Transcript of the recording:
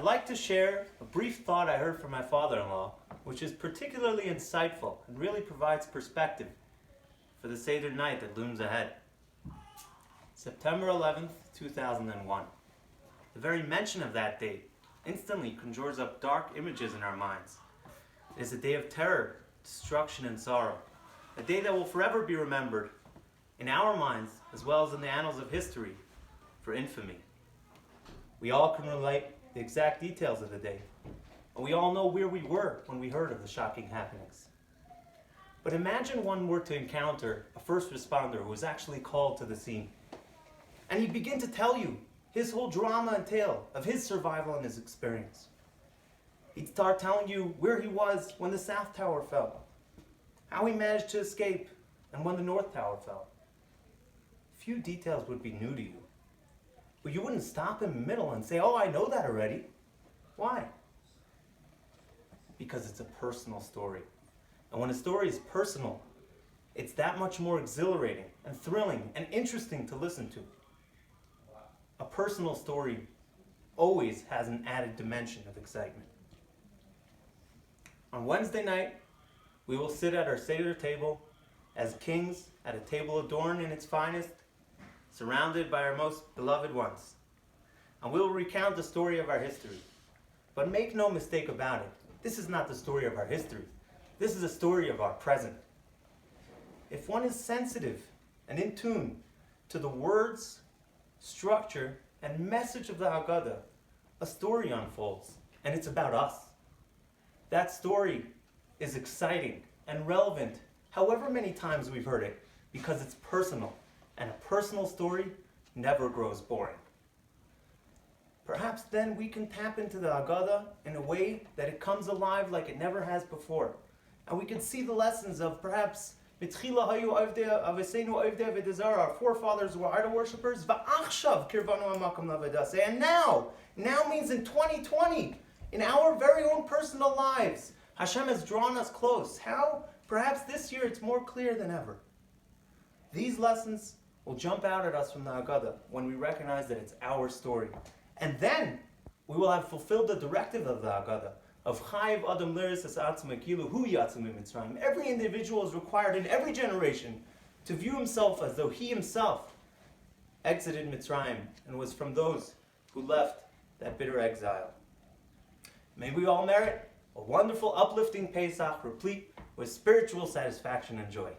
I'd like to share a brief thought I heard from my father-in-law, which is particularly insightful and really provides perspective for the Seder night that looms ahead. September 11th, 2001. The very mention of that date instantly conjures up dark images in our minds. It is a day of terror, destruction, and sorrow. A day that will forever be remembered in our minds as well as in the annals of history for infamy. We all can relate the exact details of the day, and we all know where we were when we heard of the shocking happenings. But imagine one were to encounter a first responder who was actually called to the scene, and he'd begin to tell you his whole drama and tale of his survival and his experience. He'd start telling you where he was when the South Tower fell, how he managed to escape, and when the North Tower fell. Few details would be new to you, but you wouldn't stop in the middle and say, "Oh, I know that already." Why? Because it's a personal story. And when a story is personal, it's that much more exhilarating and thrilling and interesting to listen to. A personal story always has an added dimension of excitement. On Wednesday night, we will sit at our Seder table as kings at a table adorned in its finest, surrounded by our most beloved ones. And we will recount the story of our history. But make no mistake about it, this is not the story of our history. This is a story of our present. If one is sensitive and in tune to the words, structure, and message of the Haggadah, a story unfolds, and it's about us. That story is exciting and relevant, however many times we've heard it, because it's personal, and a personal story never grows boring. Perhaps then we can tap into the Haggadah in a way that it comes alive like it never has before, and we can see the lessons of perhaps our forefathers were idol worshippers, and now means in 2020, in our very own personal lives, Hashem has drawn us close. How? Perhaps this year it's more clear than ever. These lessons will jump out at us from the Haggadah when we recognize that it's our story. And then we will have fulfilled the directive of the Haggadah, of Chayiv Adam Liris Es Atzmai Kilu Hu Yatzim Mitzrayim. Every individual is required in every generation to view himself as though he himself exited Mitzrayim and was from those who left that bitter exile. May we all merit a wonderful, uplifting Pesach, replete with spiritual satisfaction and joy.